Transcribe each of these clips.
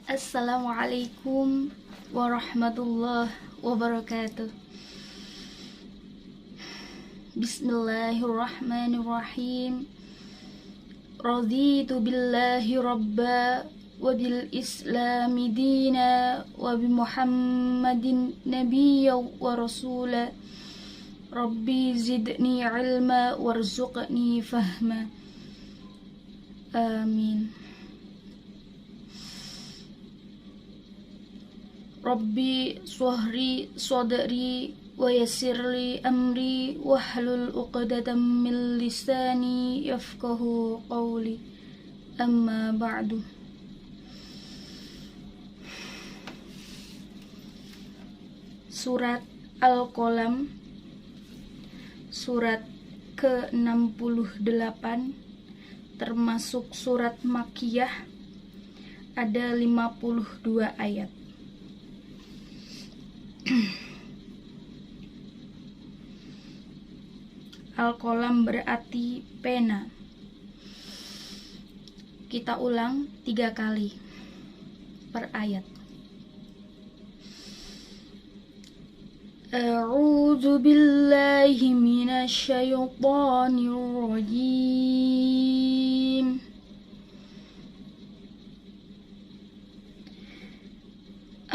Assalamualaikum warahmatullahi wabarakatuh. Bismillahirrahmanirrahim. Raditu billahi rabba wa bil islami dina wa bi muhammadin nabiyya wa rasula. Rabbi zidni ilma warzuqni fahma. Amin. Rabbi suhri sodri wa yassirli amri wahlul uqdatam min lisani yafqahu qawli. Amma ba'du. Surat Al-Qalam, surat ke-68, termasuk surat Makkiyah, ada 52 ayat. Al-Qalam berarti pena. Kita ulang 3 kali per ayat. A'udzu billahi minasy syaithanir rajim.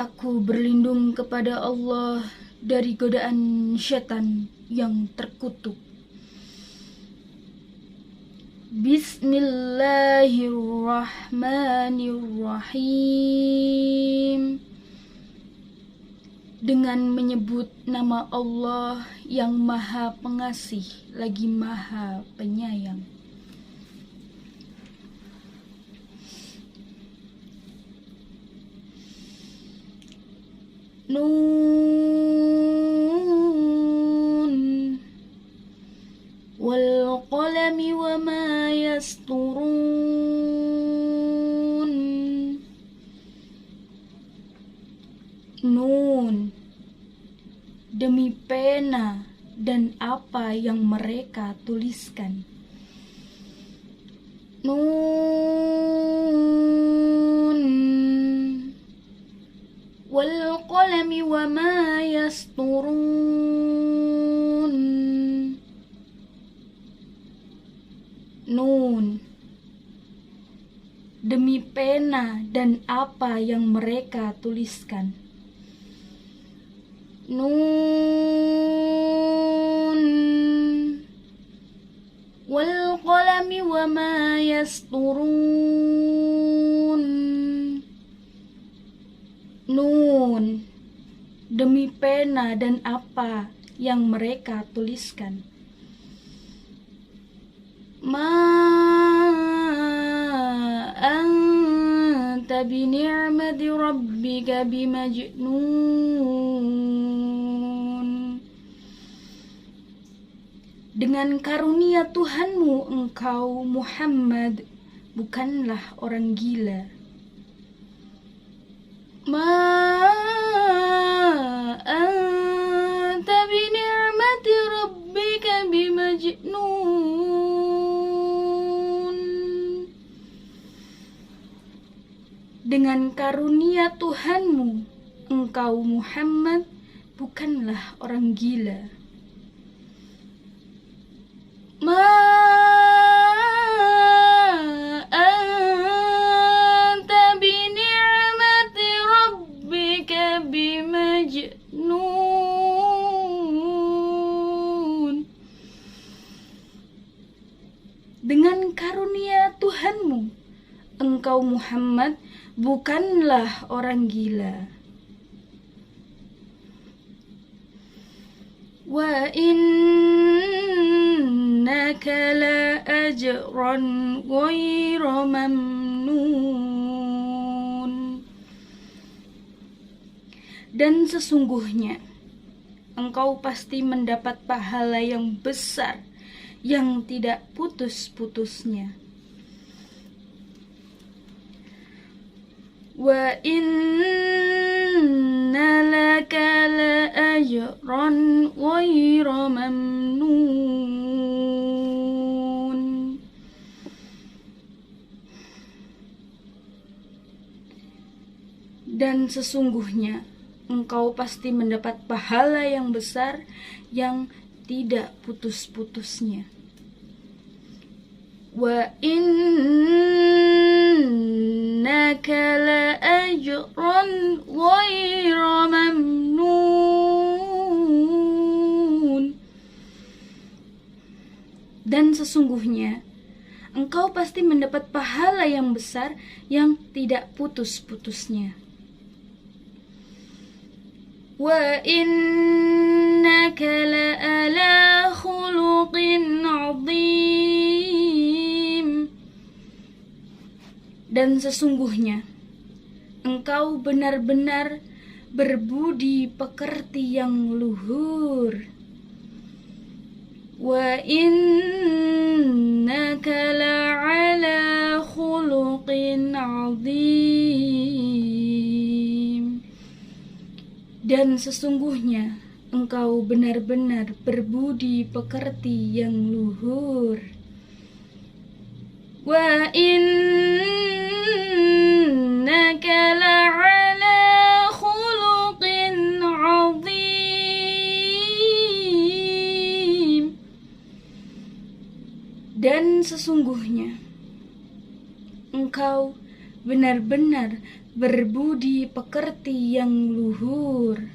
Aku berlindung kepada Allah dari godaan syaitan yang terkutuk. Bismillahirrahmanirrahim. Dengan menyebut nama Allah yang Maha Pengasih lagi Maha Penyayang. Nun wal qalami wa ma yasturun. Nun, demi pena dan apa yang mereka tuliskan. Nun wal qalami wa ma yasturun. Nun, demi pena dan apa yang mereka tuliskan. Nun wal qalami wa ma yasturun. Nun, demi pena dan apa yang mereka tuliskan. Ma anta bi ni'mati rabbika bimajnun. Dengan karunia Tuhanmu engkau Muhammad bukanlah orang gila. Ma anta bi ni'mati rabbika bimajnun. Dengan karunia Tuhanmu engkau Muhammad bukanlah orang gila. Ma dengan karunia Tuhanmu engkau Muhammad bukanlah orang gila. Wa innaka la ajran ghairu mamnun. Dan sesungguhnya engkau pasti mendapat pahala yang besar yang tidak putus-putusnya. Wa inna laka la ajran ghairu mamnun. Dan sesungguhnya engkau pasti mendapat pahala yang besar yang tidak putus-putusnya. Wa innaka la ajran ghayra mamnun. Dan sesungguhnya engkau pasti mendapat pahala yang besar yang tidak putus-putusnya. Wa innaka la'ala khuluqin 'azim. Dan sesungguhnya engkau benar-benar berbudi pekerti yang luhur. Wa innaka la'ala khuluqin 'azim. Dan sesungguhnya engkau benar-benar berbudi pekerti yang luhur. Wa innaka la'ala khuluqin 'azim. Dan sesungguhnya engkau benar-benar berbudi pekerti yang luhur.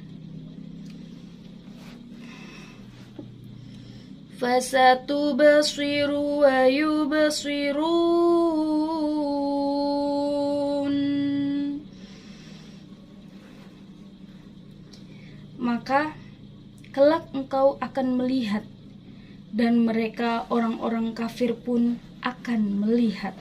Fasatubsiru wa yubsirun. Maka kelak engkau akan melihat, dan mereka orang-orang kafir pun akan melihat.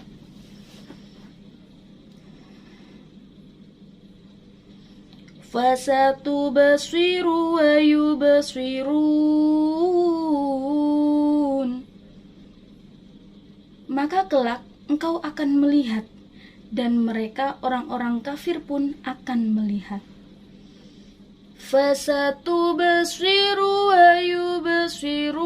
Fasatubsiru wa yubsirun. Maka kelak engkau akan melihat, dan mereka orang-orang kafir pun akan melihat. Fasatubsiru wa yubsirun.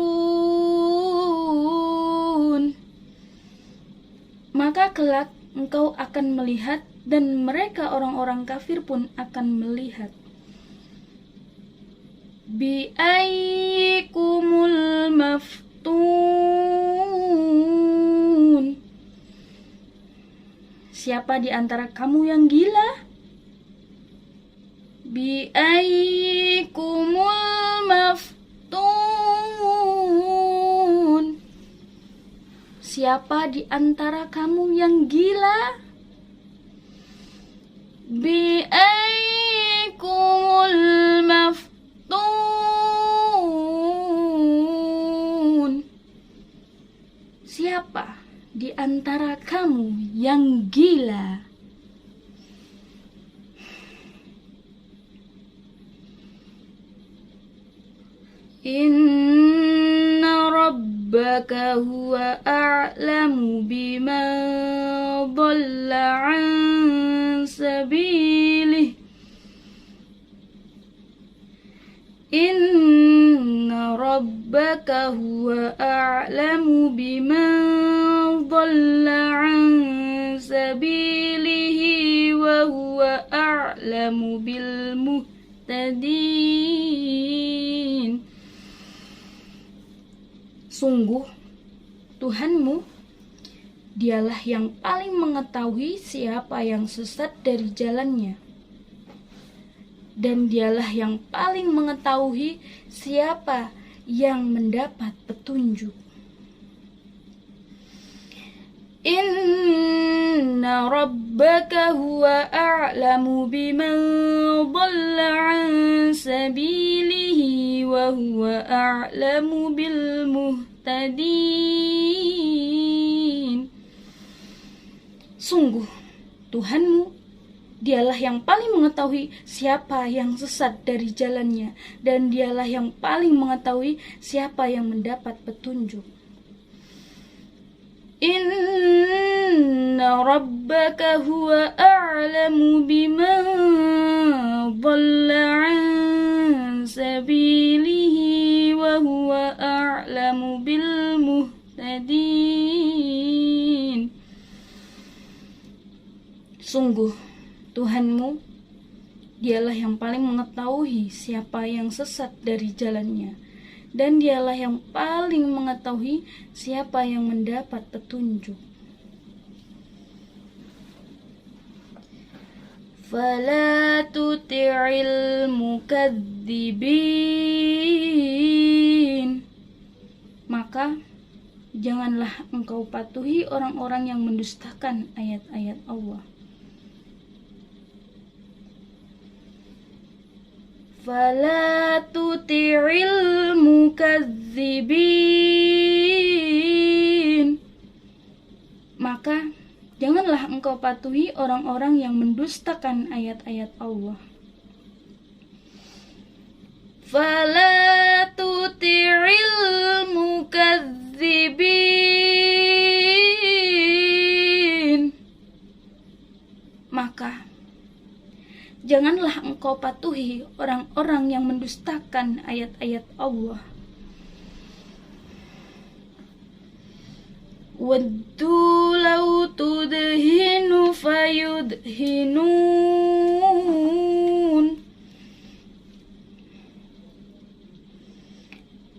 Maka kelak engkau akan melihat, dan mereka orang-orang kafir pun akan melihat. Bi ayyikumul maftun. Siapa di antara kamu yang gila? Bi ayyikumul maftun. Siapa di antara kamu yang gila? Bi ayyikumul maftun. Siapa di antara kamu yang gila? Inna rabbaka huwa a'lamu biman dhalla 'an sabilih. Inna rabbaka huwa a'lamu biman dhalla 'an sabilihi wa huwa a'lamu bil muhtadin. Sungguh Tuhanmu, dialah yang paling mengetahui siapa yang sesat dari jalannya, dan dialah yang paling mengetahui siapa yang mendapat petunjuk. Inna rabbaka huwa a'lamu biman dhalla 'an sabilihi wa huwa a'lamu bil muhtadin. Sungguh Tuhanmu, dialah yang paling mengetahui siapa yang sesat dari jalannya, dan dialah yang paling mengetahui siapa yang mendapat petunjuk. Inna rabbaka huwa a'lamu biman dhalla 'an sabilihi wa huwa a'lamu bil muhtadin. Sungguh Tuhanmu, Dialah yang paling mengetahui siapa yang sesat dari jalannya, dan dialah yang paling mengetahui siapa yang mendapat petunjuk. Fala tuti'il mukadzibin. Maka janganlah engkau patuhi orang-orang yang mendustakan ayat-ayat Allah. Fala tuti'il mukadzibin. Maka janganlah engkau patuhi orang-orang yang mendustakan ayat-ayat Allah. Fala tuti'il mukadzibin. Maka janganlah engkau patuhi orang-orang yang mendustakan ayat-ayat Allah. Waddu law tudhinu fayudhinun.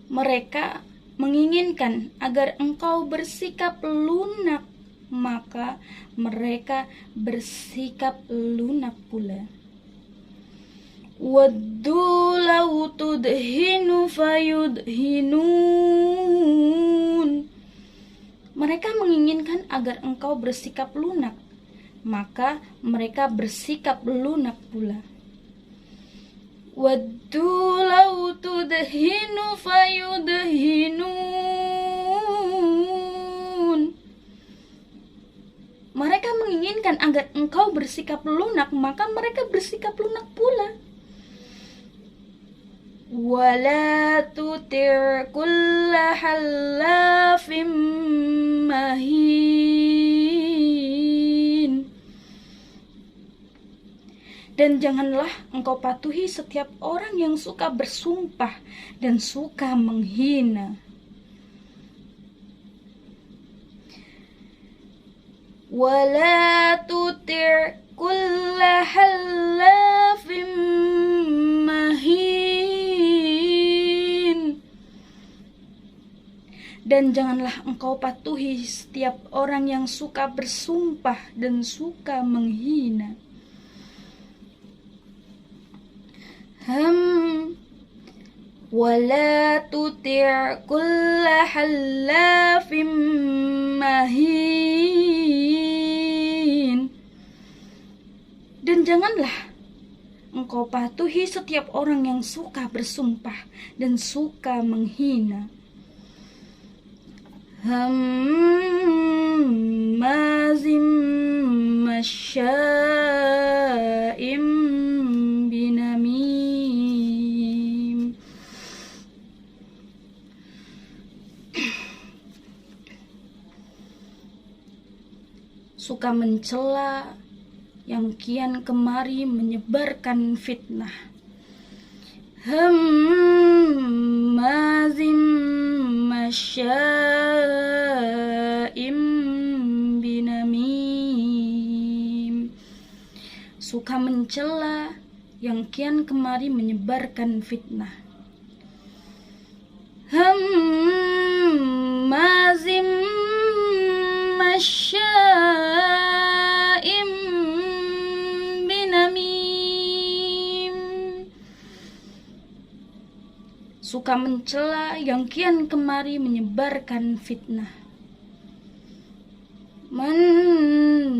Mereka menginginkan agar engkau bersikap lunak, maka mereka bersikap lunak pula. Waddu law tudhinu fayudhinun. Mereka menginginkan agar engkau bersikap lunak, maka mereka bersikap lunak pula. Waddu law tudhinu fayudhinun. Mereka menginginkan agar engkau bersikap lunak, maka mereka bersikap lunak pula. Wala tuti' kulla hallafim mahin. Dan janganlah engkau patuhi setiap orang yang suka bersumpah dan suka menghina. Wala tuti' kulla hallafim mahin. Dan janganlah engkau patuhi setiap orang yang suka bersumpah dan suka menghina. Wala tuti' kulla hallafim mahin. Dan janganlah engkau patuhi setiap orang yang suka bersumpah dan suka menghina. Hammazim masya'im binamim. Suka mencela, yang kian kemari menyebarkan fitnah. Hammazim masya'im binamim. Suka mencela, yang kian kemari menyebarkan fitnah. Hammazim masya'im binamim. Suka mencela, yang kian kemari menyebarkan fitnah. Manna'il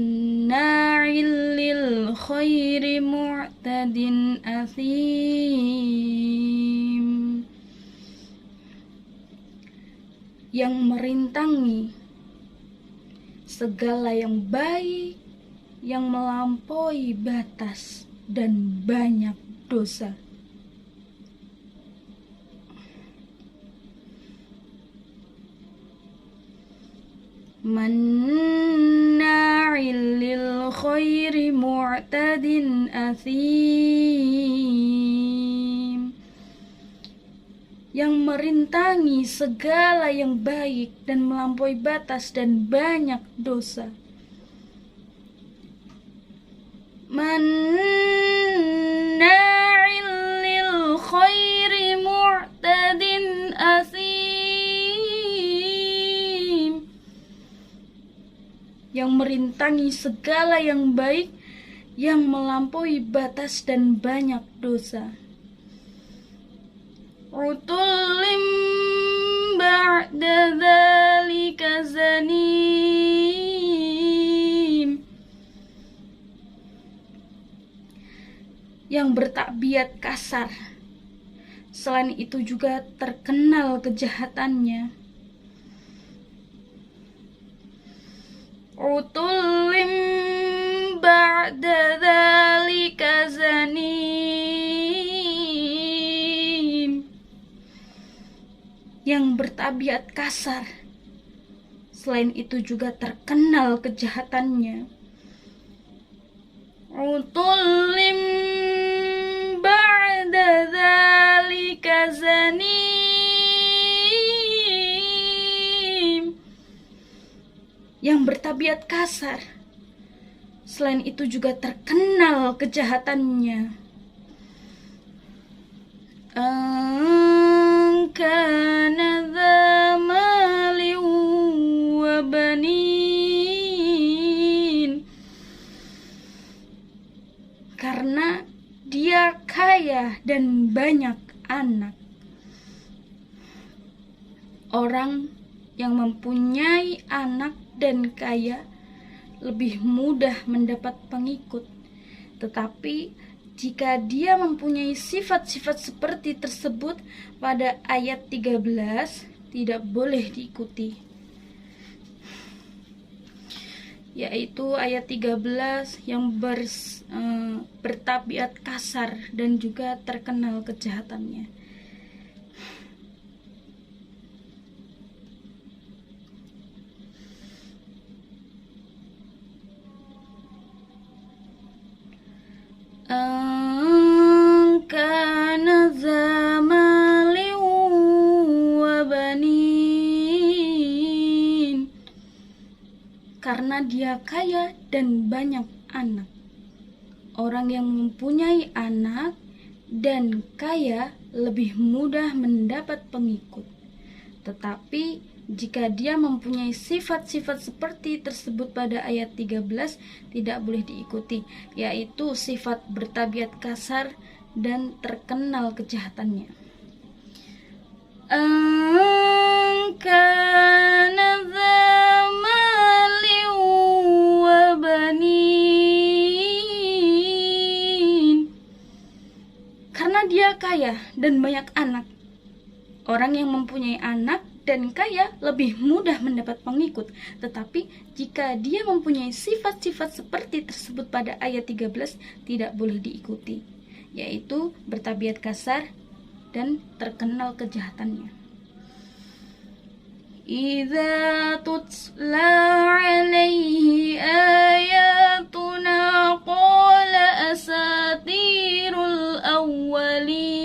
lil khairi mu'tadin athim. Yang merintangi segala yang baik, yang melampaui batas dan banyak dosa. Manna'il lil khairi mu'tadin athim. Yang merintangi segala yang baik dan melampaui batas dan banyak dosa. merintangi segala yang baik, yang melampaui batas dan banyak dosa. Utulim ba'da dzalika zanim, yang bertakbiat kasar, selain itu juga terkenal kejahatannya. Utulim ba'da dzalika zanim, yang bertabiat kasar, selain itu juga terkenal kejahatannya. Utulim ba'da dzalika zanim, yang bertabiat kasar, selain itu juga terkenal kejahatannya. Kana dza malin wa banin, karena dia kaya dan banyak anak. Orang yang mempunyai anak dan kaya lebih mudah mendapat pengikut. Tetapi jika dia mempunyai sifat-sifat seperti tersebut pada ayat 13, tidak boleh diikuti. Yaitu ayat 13 yang bertabiat kasar dan juga terkenal kejahatannya. Kana dza malin wa banin, karena dia kaya dan banyak anak. Orang yang mempunyai anak dan kaya lebih mudah mendapat pengikut. Tetapi jika dia mempunyai sifat-sifat seperti tersebut pada ayat 13, tidak boleh diikuti, yaitu sifat bertabiat kasar dan terkenal kejahatannya. Kana dza malin wa banin, karena dia kaya dan banyak anak. Orang yang mempunyai anak dan kaya lebih mudah mendapat pengikut. Tetapi jika dia mempunyai sifat-sifat seperti tersebut pada ayat 13, tidak boleh diikuti, yaitu bertabiat kasar dan terkenal kejahatannya. Idza tutla alaihi ayatuna qala asatirul awwalin,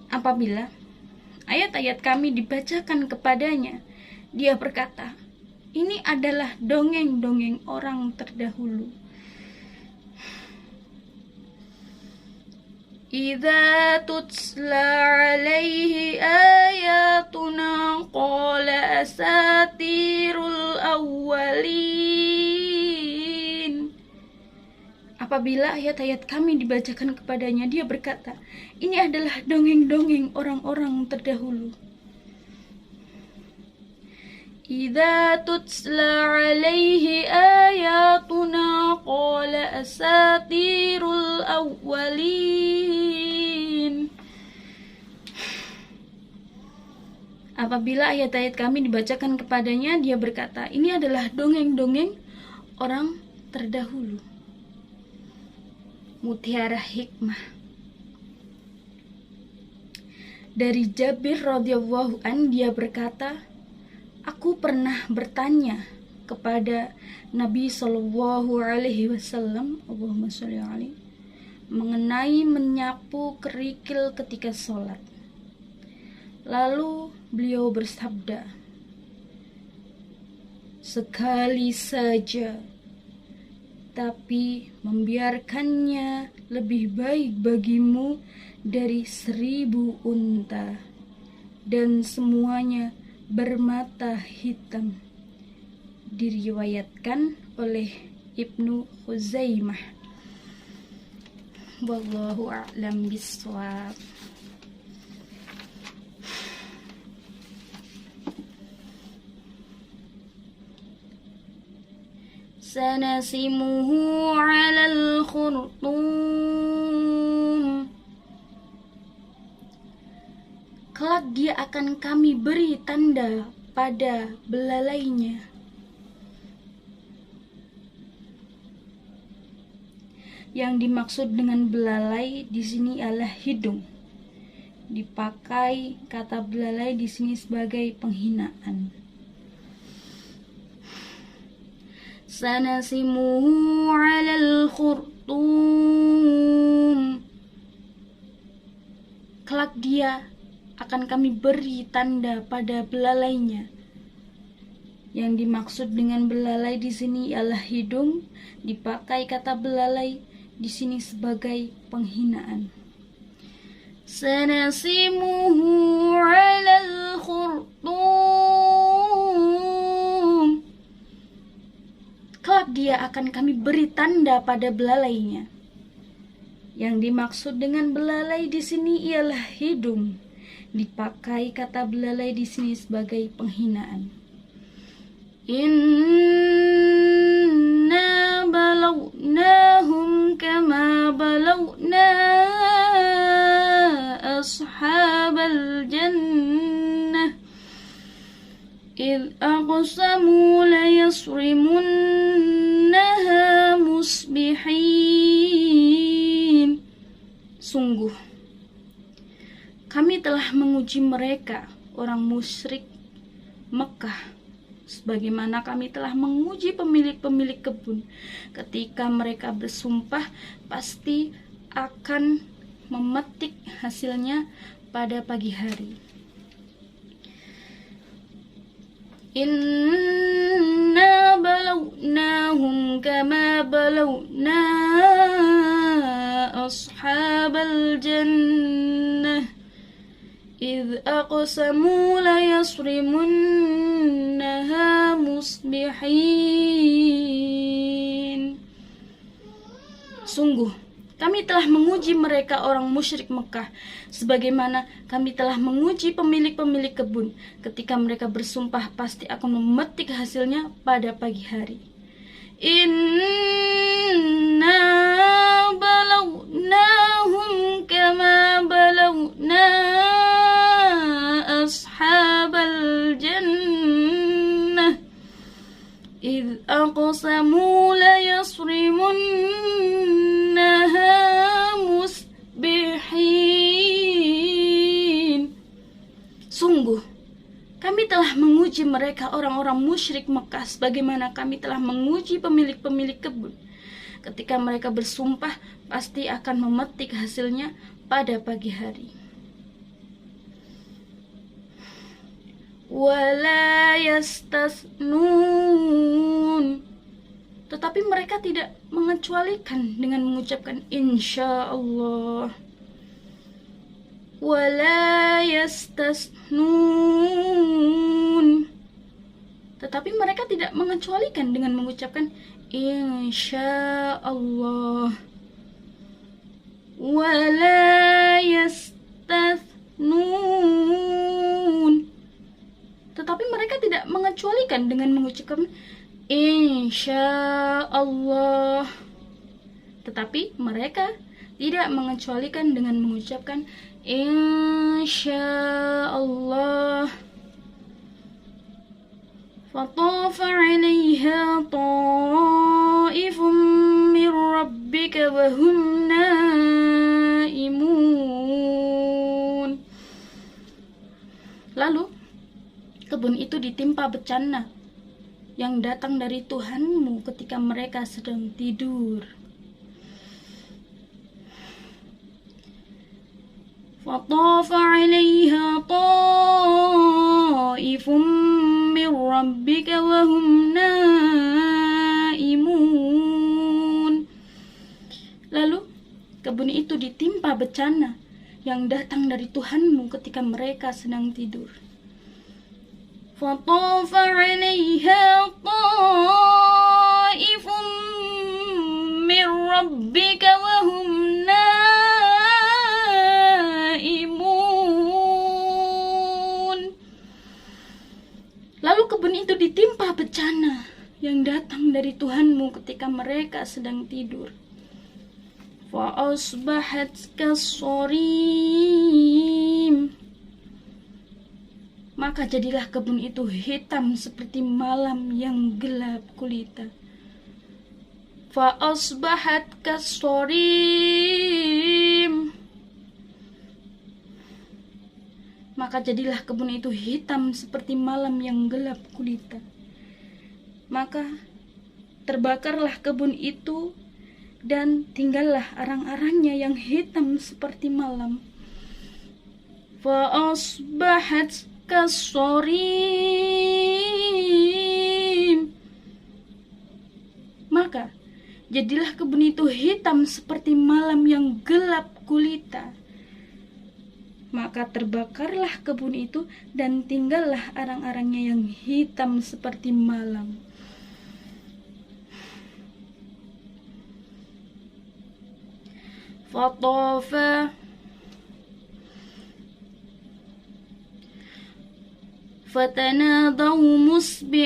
apabila ayat-ayat kami dibacakan kepadanya, dia berkata, ini adalah dongeng-dongeng orang terdahulu. Idza tutla alaihi ayatuna qala asatirul awwalin, apabila ayat-ayat kami dibacakan kepadanya, dia berkata, ini adalah dongeng-dongeng orang-orang terdahulu. Idza tutla alaihi ayatuna qala asatirul awwalin, apabila ayat-ayat kami dibacakan kepadanya, dia berkata, ini adalah dongeng-dongeng orang terdahulu. Mutiara hikmah. Dari Jabir radhiyallahu an, dia berkata, aku pernah bertanya kepada Nabi Shallallahu alaihi wasallam, Allahumma sholli alaihi, mengenai menyapu kerikil ketika sholat. Lalu beliau bersabda, sekali saja, tapi membiarkannya lebih baik bagimu dari 1000 unta, dan semuanya bermata hitam. diriwayatkan oleh Ibnu Khuzaimah. Wallahu a'lam bishawab. Sanasimuhu 'alal khurtum. Kelak dia akan kami beri tanda pada belalainya. Yang dimaksud dengan belalai di sini adalah hidung. Dipakai kata belalai di sini sebagai penghinaan. Sanasimuhu 'alal khurtum. Kelak dia akan kami beri tanda pada belalainya. Yang dimaksud dengan belalai di sini adalah hidung, dipakai kata belalai di sini sebagai penghinaan. Sanasimuhu 'alal khurtum. Kelak dia akan kami beri tanda pada belalainya. Yang dimaksud dengan belalai di sini ialah hidung. Dipakai kata belalai di sini sebagai penghinaan. Inna balawnahum kama balawna ashabal jannah idh aqsamu layasrimunnaha musbihin. Sungguh kami telah menguji mereka, orang musyrik Mekah, sebagaimana kami telah menguji pemilik-pemilik kebun. Ketika mereka bersumpah, pasti akan memetik hasilnya pada pagi hari. Inna balawnahum kama balawna ashabal jannah idh aqsamu layasrimunnaha musbihin. Sungguh kami telah menguji mereka orang musyrik Mekah, sebagaimana kami telah menguji pemilik-pemilik kebun. Ketika mereka bersumpah, pasti akan memetik hasilnya pada pagi hari. Inna balawnahum kama balawna ashabal jannah idh aqsamu layasrimunnaha musbihin. Sungguh kami telah menguji mereka orang-orang musyrik Mekah, sebagaimana kami telah menguji pemilik-pemilik kebun. Ketika mereka bersumpah, pasti akan memetik hasilnya pada pagi hari. Wala yastasnun. Tetapi mereka tidak mengecualikan dengan mengucapkan insya Allah. Wala yastasnun. Tetapi mereka tidak mengecualikan dengan mengucapkan insya Allah. Wala yastasnun. Tetapi mereka tidak mengecualikan dengan mengucapkan insya Allah. Tetapi mereka tidak mengecualikan dengan mengucapkan insya Allah. Fatafa 'alaiha ta'ifum min rabbika wa hum naimun. Lalu kebun itu ditimpa bencana yang datang dari Tuhanmu ketika mereka sedang tidur. Fatafa 'alaiha ta'ifum min rabbika wa hum naimun. Lalu kebun itu ditimpa bencana yang datang dari Tuhanmu ketika mereka sedang tidur. فطاف عليها طائف من ربك وهم نائمون. Lalu kebun itu ditimpa bencana yang datang dari Tuhanmu ketika mereka sedang tidur. فَأَصْبَحَتْ كَالصَّرِيمِ. Maka jadilah kebun itu hitam seperti malam yang gelap gulita. فَأَصْبَحَتْ كَالصَّرِيمِ. Maka jadilah kebun itu hitam seperti malam yang gelap gulita. Maka terbakarlah kebun itu dan tinggallah arang-arangnya yang hitam seperti malam. فَأَصْبَحَتْ كَالصَّرِيمِ. Maka jadilah kebun itu hitam seperti malam yang gelap gulita. Maka terbakarlah kebun itu dan tinggallah arang-arangnya yang hitam seperti malam. Fatanadaw musbihin.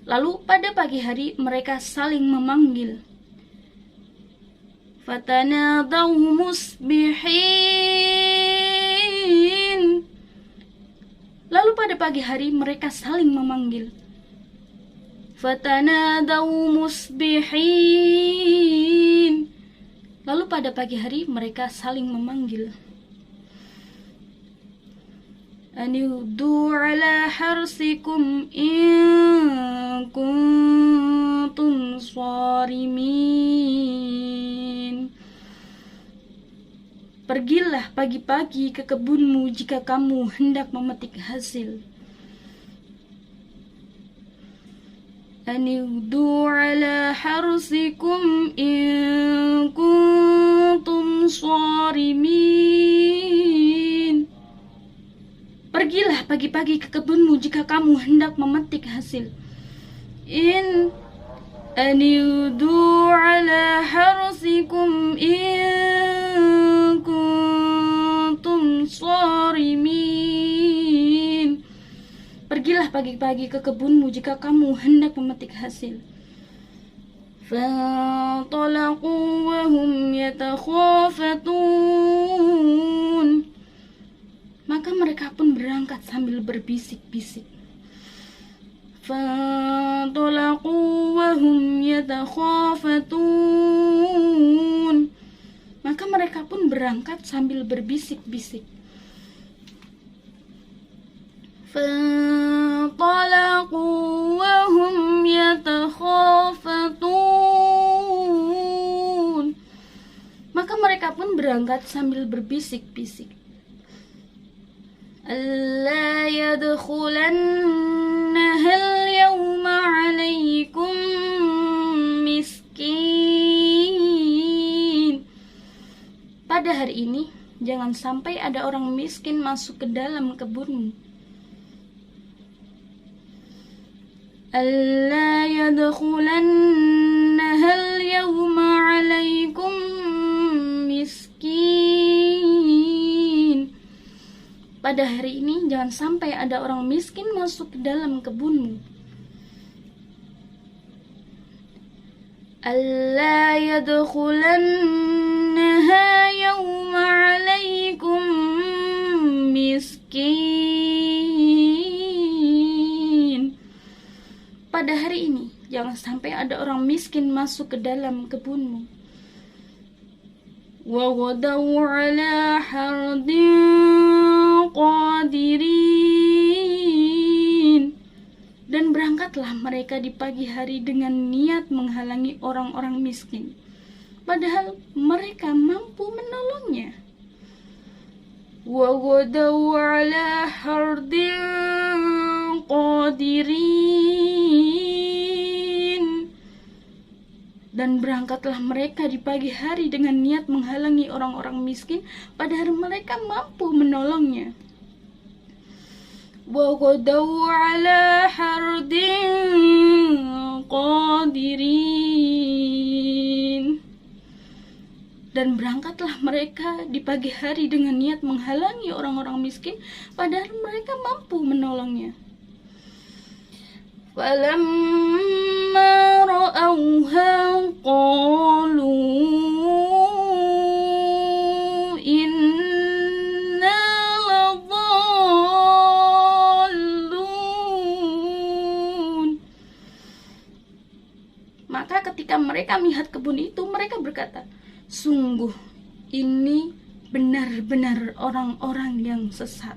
Lalu pada pagi hari mereka saling memanggil. Fatanadaw musbihin. Lalu pada pagi hari mereka saling memanggil. Fatanadaw musbihin. Lalu pada pagi hari mereka saling memanggil. Anighdu ala harsikum in kuntum sharimin. Pergilah pagi-pagi ke kebunmu jika kamu hendak memetik hasil. Anighdu ala harsikum in kuntum sharimin. Pergilah pagi-pagi ke kebunmu jika kamu hendak memetik hasil. Anighdu ala harsikum in kuntum sharimin. Pergilah pagi-pagi ke kebunmu jika kamu hendak memetik hasil. Fantalaqu wa hum yatakhafatun. Maka mereka pun berangkat sambil berbisik-bisik. Fantalaqu wa hum yatakhafatun. Maka mereka pun berangkat sambil berbisik-bisik. Fantalaqu wa hum yatakhafatun. Maka mereka pun berangkat sambil berbisik-bisik. Alla yadkhulannaha al-yawma 'alaykum miskin. Pada hari ini jangan sampai ada orang miskin masuk ke dalam kebunmu. Alla yadkhulannaha al-yawma 'alaykum miskin. Pada hari ini jangan sampai ada orang miskin masuk ke dalam kebunmu. Alla yadkhulannaha yawma 'alaykum miskin. Pada hari ini jangan sampai ada orang miskin masuk ke dalam kebunmu. Wa ghadaw 'ala hardin qadirin. Dan berangkatlah mereka di pagi hari dengan niat menghalangi orang-orang miskin, padahal mereka mampu menolongnya. Wa ghadaw 'ala hardin qadirin. Dan berangkatlah mereka di pagi hari dengan niat menghalangi orang-orang miskin, padahal mereka mampu menolongnya. وغدوا على حرد قادرين. Dan berangkatlah mereka di pagi hari dengan niat menghalangi orang-orang miskin, padahal mereka mampu menolongnya. فَلَمَّا رَأَوْهَا قَالُوا إِنَّا لَضَالُّونَ. Maka ketika mereka melihat kebun itu, mereka berkata, sungguh ini benar-benar orang-orang yang sesat.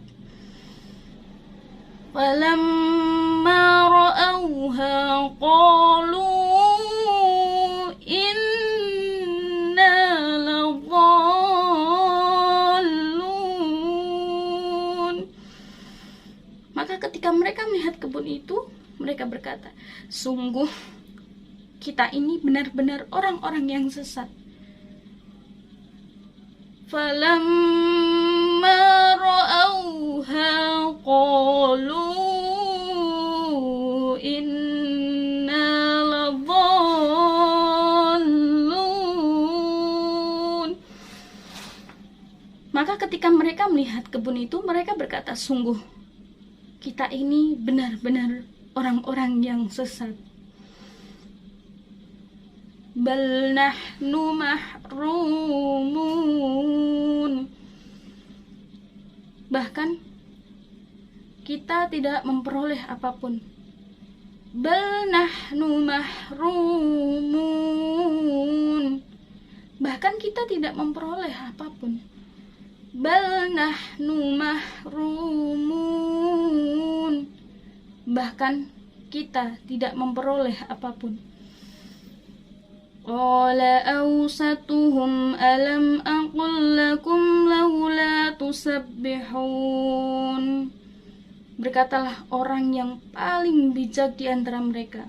فَلَمَّا رَأَوْهَا قَالُوا إِنَّا لَضَالُّونَ. Maka ketika mereka melihat kebun itu, mereka berkata, sungguh kita ini benar-benar orang-orang yang sesat. فَلَمَّا رَأَوْهَا قَالُوا إِنَّا لَضَالُّونَ. Maka ketika mereka melihat kebun itu, mereka berkata, sungguh kita ini benar-benar orang-orang yang sesat. Bal nahnu mahrumun. Bahkan kita tidak memperoleh apapun. Bal nahnu mahrumun. Bahkan kita tidak memperoleh apapun. Bal nahnu mahrumun. Bahkan kita tidak memperoleh apapun. Qala awsatuhum alam aqul lakum laula tusabbihun. Berkatalah orang yang paling bijak di antara mereka,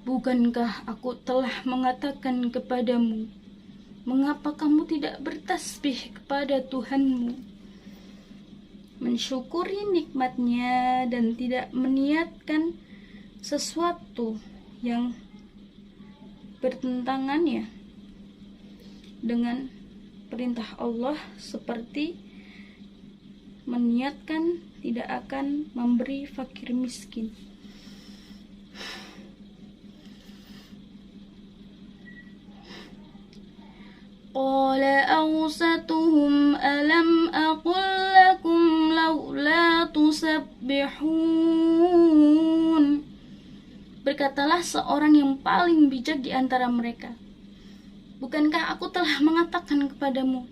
bukankah aku telah mengatakan kepadamu, mengapa kamu tidak bertasbih kepada Tuhanmu, mensyukuri nikmatnya dan tidak meniatkan sesuatu yang bertentangannya dengan perintah Allah, seperti meniatkan tidak akan memberi fakir miskin. Qala awsatuhum alam aqul lakum laula tusabbihun. Berkatalah seorang yang paling bijak di antara mereka, bukankah aku telah mengatakan kepadamu,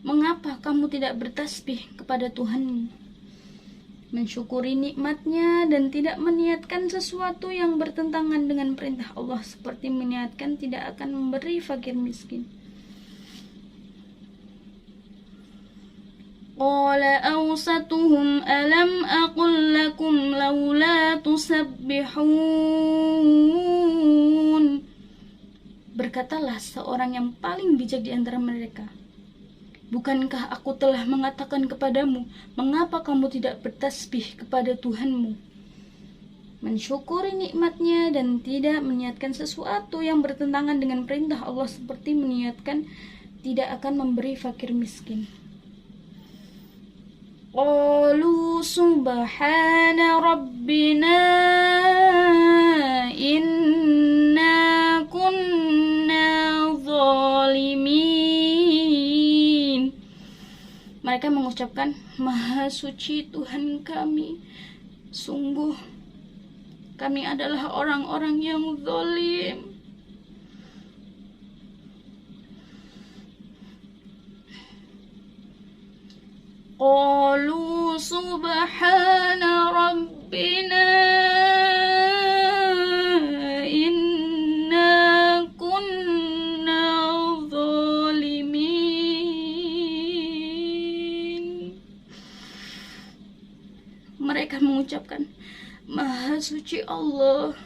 mengapa kamu tidak bertasbih kepada Tuhanmu, mensyukuri nikmatnya dan tidak meniatkan sesuatu yang bertentangan dengan perintah Allah, seperti meniatkan tidak akan memberi fakir miskin. Qala awsatuhum alam aqul lakum laula tusabbihun. Berkatalah seorang yang paling bijak di antara mereka, bukankah aku telah mengatakan kepadamu, mengapa kamu tidak bertasbih kepada Tuhanmu, mensyukuri nikmatnya dan tidak meniatkan sesuatu yang bertentangan dengan perintah Allah, seperti meniatkan tidak akan memberi fakir miskin. Qalu subhana rabbina inna kunna zalimin. Mereka mengucapkan, Maha suci Tuhan kami, sungguh kami adalah orang-orang yang zalim. Qalu subhana rabbina inna kunna zalimin. Mereka mengucapkan, Maha suci Allah,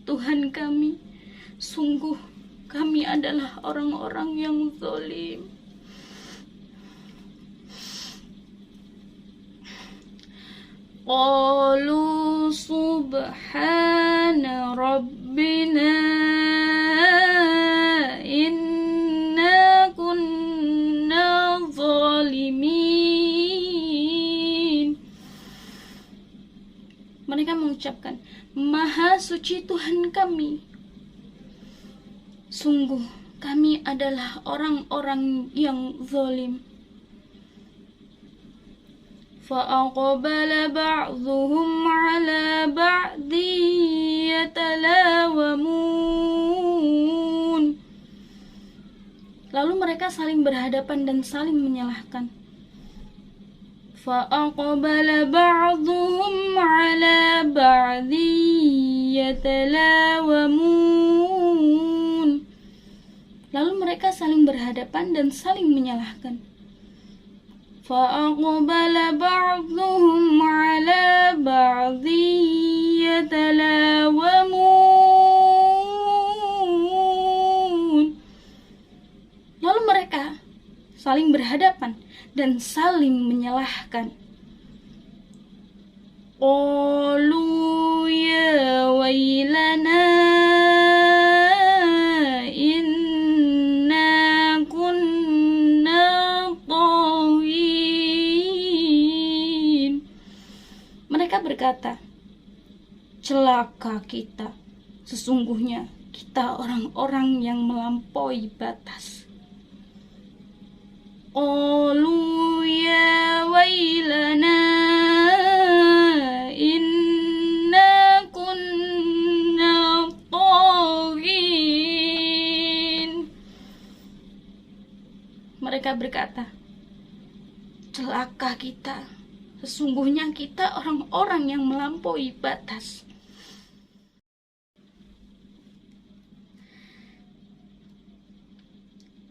Tuhan kami, sungguh kami adalah orang-orang yang zalim. qalu subhana rabbina inna kunna zalimin. Mereka mengucapkan, Maha suci Tuhan kami, sungguh kami adalah orang-orang yang zalim. فَأَقْبَلَ بَعْضُهُمْ عَلَى بَعْضٍ يَتَلَاوَمُونَ. Lalu mereka saling berhadapan dan saling menyalahkan. فَأَقْبَلَ بَعْضُهُمْ عَلَى بَعْضٍ يَتَلَاوَمُونَ. Lalu mereka saling berhadapan dan saling menyalahkan. فَأَقْبَلَ بَعْضُهُمْ عَلَى بَعْضٍ يَتَلَاوَمُونَ. Lalu mereka saling berhadapan dan saling menyalahkan. قَالُوا يَا وَيْلَنَا berkata, celaka kita, sesungguhnya kita orang-orang yang melampaui batas. Qalu ya wailana inna kunna taghin. Mereka berkata, celaka kita, sesungguhnya kita orang-orang yang melampaui batas.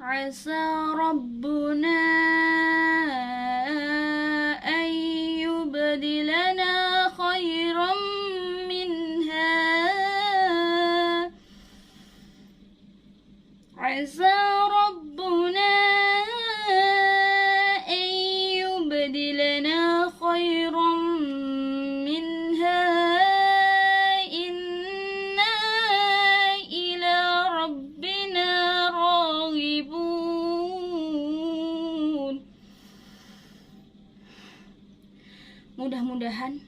Asa Rabbuna an yubdilana khairan minha. Asa Rabbuna an yubdilana khairan minha inna ila rabbina raghibun. Mudah-mudahan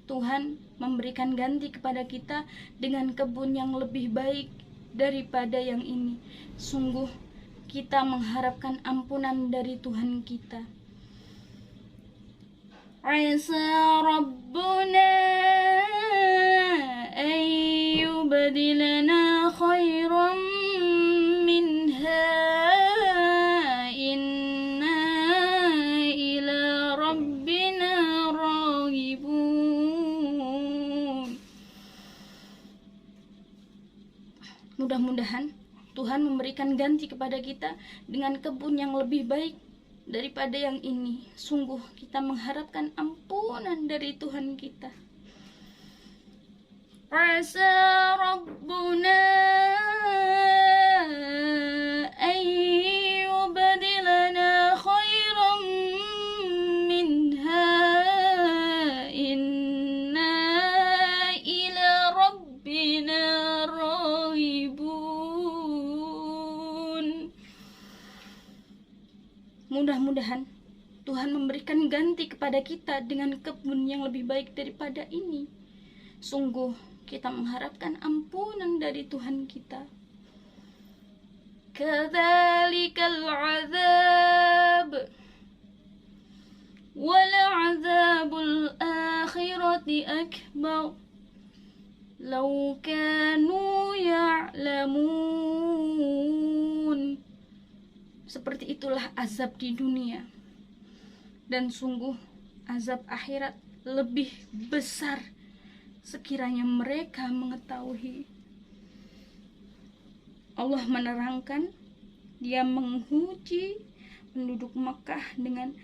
Tuhan memberikan ganti kepada kita dengan kebun yang lebih baik daripada yang ini. Sungguh kita mengharapkan ampunan dari Tuhan kita. Asa Rabbuna an yubdilana khairan minha inna ila rabbina raghibun. Mudah-mudahan Tuhan memberikan ganti kepada kita dengan kebun yang lebih baik daripada yang ini. Sungguh kita mengharapkan ampunan dari Tuhan kita. Asa Rabbuna an yubdilana khairan minha inna ila rabbina raghibun. Mudah-mudahan Tuhan memberikan ganti kepada kita dengan kebun yang lebih baik daripada ini. Sungguh kita mengharapkan ampunan dari Tuhan kita. Kadzalikal azab wal'azabul akhirati akbar law kanu ya'lamun. Seperti itulah azab di dunia, dan sungguh azab akhirat lebih besar sekiranya mereka mengetahui. Allah menerangkan, Dia menguji, penduduk Mekah dengan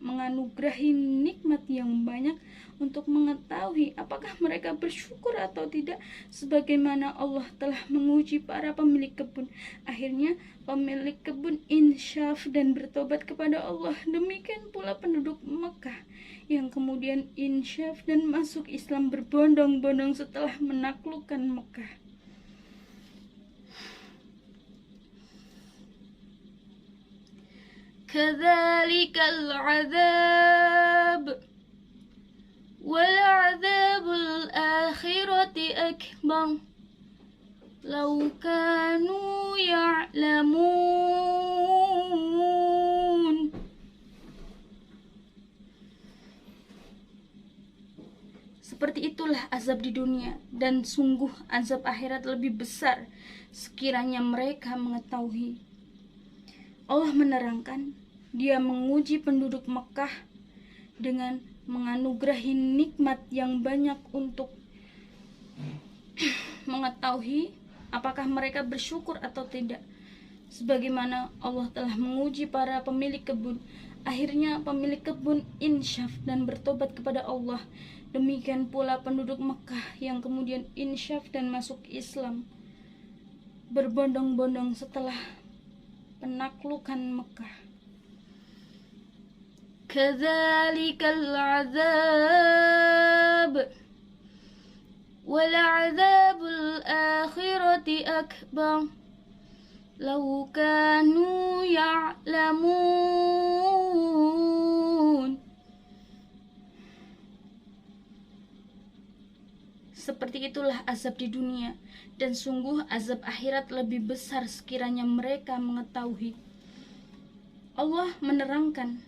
menganugerahi nikmat yang banyak untuk mengetahui apakah mereka bersyukur atau tidak, sebagaimana Allah telah menguji para pemilik kebun. Akhirnya pemilik kebun insyaf dan bertobat kepada Allah. Demikian pula penduduk Mekah yang kemudian insyaf dan masuk Islam berbondong-bondong setelah menaklukkan Mekah. Kadzalikal 'adzab wal 'adzabul akhirati akbar law kanu ya'lamun. Seperti itulah azab di dunia, dan sungguh azab akhirat lebih besar sekiranya mereka mengetahui. Allah menerangkan, Dia menguji penduduk Mekah dengan menganugerahi nikmat yang banyak untuk mengetahui apakah mereka bersyukur atau tidak, sebagaimana Allah telah menguji para pemilik kebun. Akhirnya pemilik kebun insyaf dan bertobat kepada Allah. Demikian pula penduduk Mekah yang kemudian insyaf dan masuk Islam berbondong-bondong setelah penaklukan Mekah. Kadzalikal 'adzab wal 'adzabul akhirati akbar law kanu ya'lamun. Seperti itulah azab di dunia, dan sungguh azab akhirat lebih besar sekiranya mereka mengetahui. Allah menerangkan,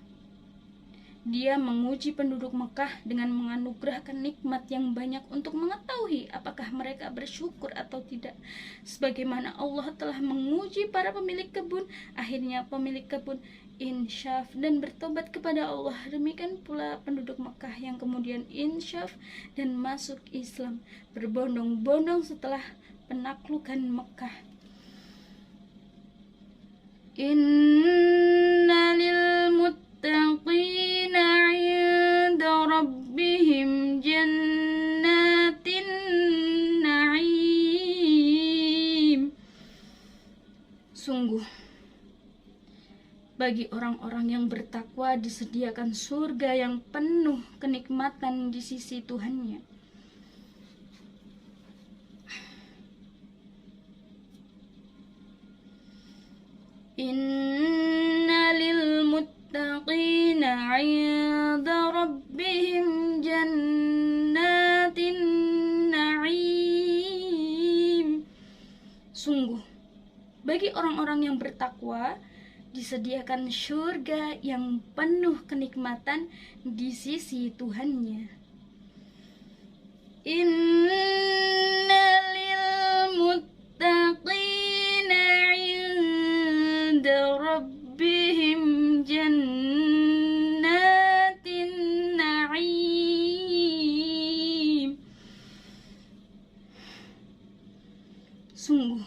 Dia menguji penduduk Mekah dengan menganugerahkan nikmat yang banyak untuk mengetahui apakah mereka bersyukur atau tidak, sebagaimana Allah telah menguji para pemilik kebun. Akhirnya pemilik kebun insyaf dan bertobat kepada Allah. Demikian pula penduduk Mekah yang kemudian insyaf dan masuk Islam berbondong-bondong setelah penaklukan Mekah. Inna lil muttaqina 'inda rabbihim jannatin na'im. Sungguh bagi orang-orang yang bertakwa disediakan surga yang penuh kenikmatan di sisi Tuhannya. Inna lil muttaqina 'inda rabbihim jannatin na'im. Sungguh bagi orang-orang yang bertakwa disediakan surga yang penuh kenikmatan di sisi Tuhannya. Inna lil muttaqina 'inda rabbihim jannatin na'im. Sungguh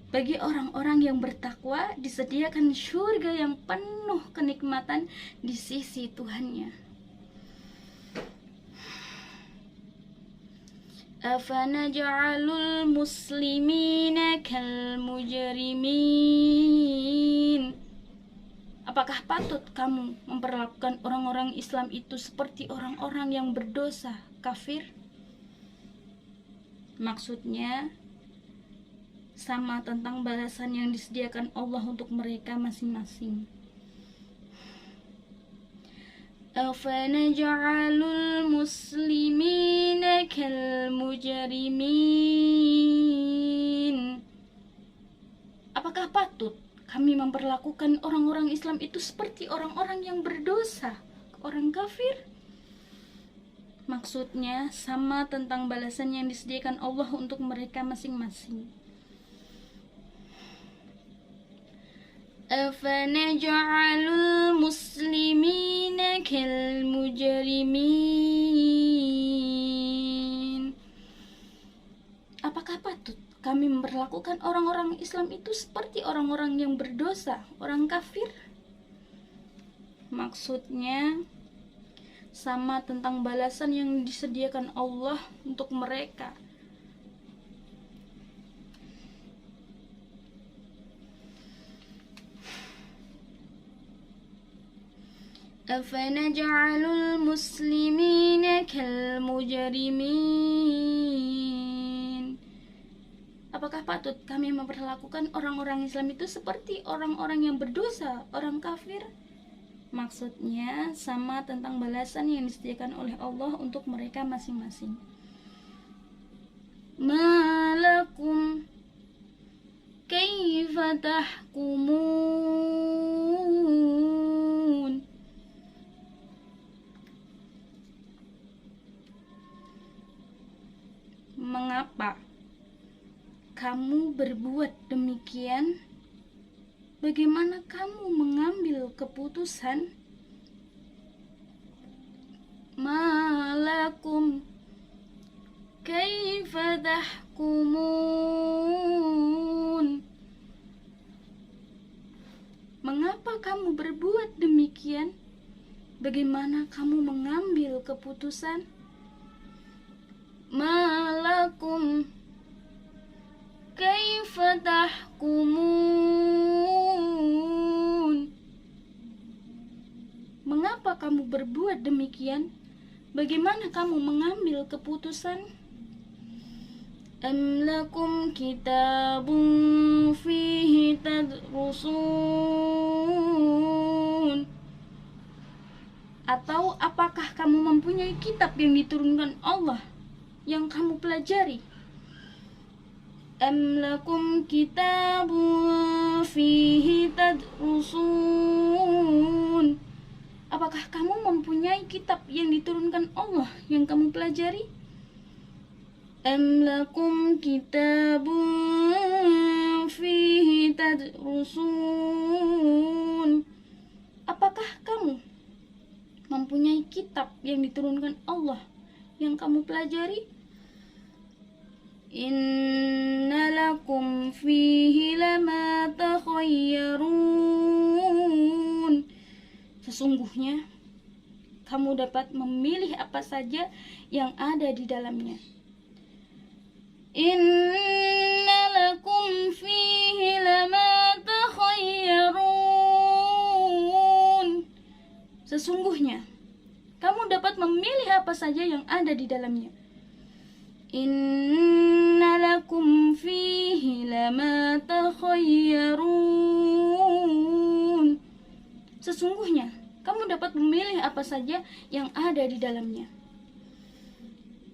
bagi orang-orang yang bertakwa disediakan surga yang penuh kenikmatan di sisi Tuhannya. Afanaj'alul muslimina kal mujrimin. Apakah patut kamu memperlakukan orang-orang Islam itu seperti orang-orang yang berdosa, kafir? Maksudnya sama tentang balasan yang disediakan Allah untuk mereka masing-masing. Afanaj'alul muslimina kal mujrimin. Apakah patut kami memperlakukan orang-orang Islam itu seperti orang-orang yang berdosa, orang kafir? Maksudnya sama tentang balasan yang disediakan Allah untuk mereka masing-masing. Afanaj'alul muslimina kal mujrimin. Apakah patut kami memperlakukan orang-orang Islam itu seperti orang-orang yang berdosa, orang kafir? Maksudnya sama tentang balasan yang disediakan Allah untuk mereka. Afanaj'alul muslimina kal mujrimin. Apakah patut kami memperlakukan orang-orang Islam itu seperti orang-orang yang berdosa, orang kafir? Maksudnya sama tentang balasan yang disediakan oleh Allah untuk mereka masing-masing. Malakum kaifa tahkumun. Mengapa kamu berbuat demikian? Bagaimana kamu mengambil keputusan? Malakum kaifa tahkumun. Mengapa kamu berbuat demikian? Bagaimana kamu mengambil keputusan? Malakum kaifa tahkumun. Mengapa kamu berbuat demikian? Bagaimana kamu mengambil keputusan? Am lakum kitabun fihi tadrusun. Atau apakah kamu mempunyai kitab yang diturunkan Allah yang kamu pelajari? Am lakum kitabun fihi tadrusun. Apakah kamu mempunyai kitab yang diturunkan Allah yang kamu pelajari? Am lakum kitabun fihi tadrusun. Apakah kamu mempunyai kitab yang diturunkan Allah yang kamu pelajari? Inna lakum fihi lama takhayyarun. Sesungguhnya kamu dapat memilih apa saja yang ada di dalamnya. Inna lakum fihi lama takhayyarun. Sesungguhnya kamu dapat memilih apa saja yang ada di dalamnya. Inna lakum fihi lama takhayyarun. Sesungguhnya kamu dapat memilih apa saja yang ada di dalamnya.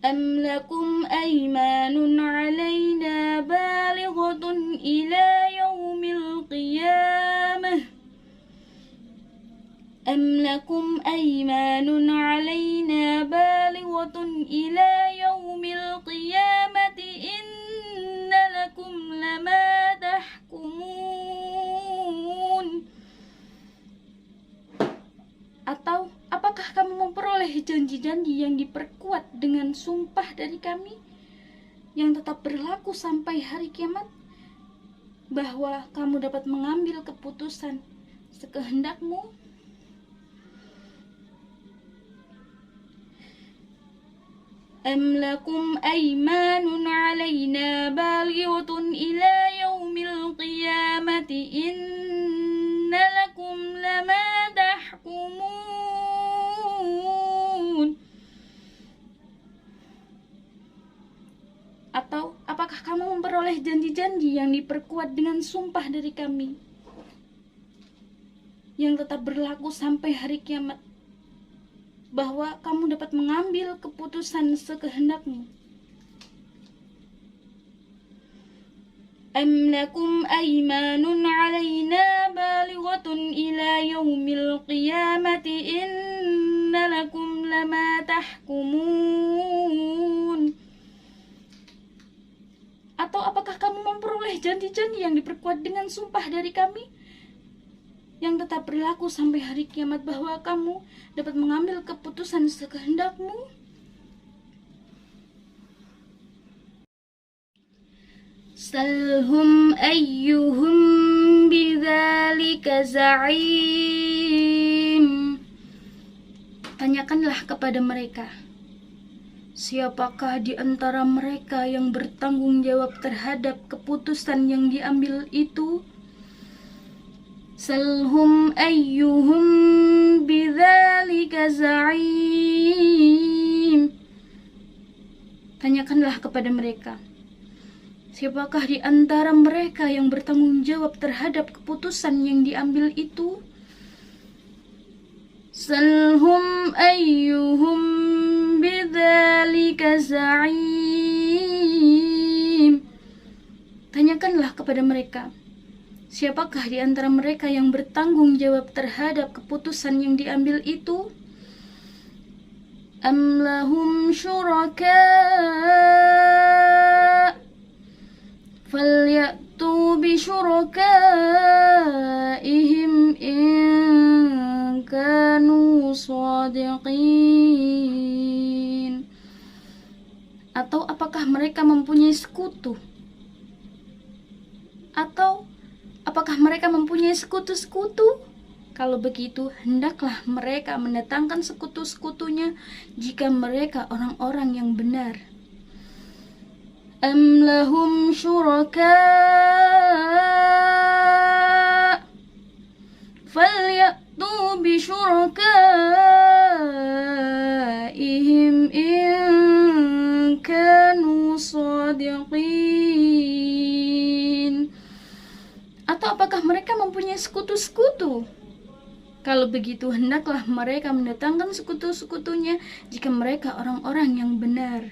Am lakum aymanun 'alaina balighatun ila yaumil qiyamah. Am lakum aymanun 'alaina balighatun ila yaumil qiyamati inna lakum lama tahkumun. Atau apakah kamu memperoleh janji-janji yang diperkuat dengan sumpah dari kami yang tetap berlaku sampai hari kiamat, bahwa kamu dapat mengambil keputusan sekehendakmu? Am lakum aymanun 'alaina balighatun ila yaumil qiyamati inna lakum lama tahkumun. Atau apakah kamu memperoleh janji-janji yang diperkuat dengan sumpah dari kami yang tetap berlaku sampai hari kiamat, bahwa kamu dapat mengambil keputusan sekehendakmu? Am lakum aymanun 'alaina balighatun ila yaumil qiyamati inna lakum lama tahkumun. Atau apakah kamu memperoleh janji-janji yang diperkuat dengan sumpah dari kami yang tetap berlaku sampai hari kiamat, bahwa kamu dapat mengambil keputusan sekehendakmu? Salhum ayyuhum bidzalika za'im. Tanyakanlah kepada mereka, siapakah di antara mereka yang bertanggung jawab terhadap keputusan yang diambil itu? Salhum ayyuhum bidzalika za'im. Tanyakanlah kepada mereka, siapakah di antara mereka yang bertanggung jawab terhadap keputusan yang diambil itu? Salhum ayyuhum bidzalika za'im. Tanyakanlah kepada mereka, siapakah di antara mereka yang bertanggung jawab terhadap keputusan yang diambil itu? Am lahum syuraka falyatu bi syurakaihim in kanu shadiqin. Atau apakah mereka mempunyai sekutu? Atau apakah mereka mempunyai sekutu-sekutu? Kalau begitu, hendaklah mereka mendatangkan sekutu-sekutunya jika mereka orang-orang yang benar. Am lahum syuraka falyatu bi syurakaihim in kanu shadiqin. Atau apakah mereka mempunyai sekutu-sekutu? Kalau begitu, hendaklah mereka mendatangkan sekutu-sekutunya jika mereka orang-orang yang benar.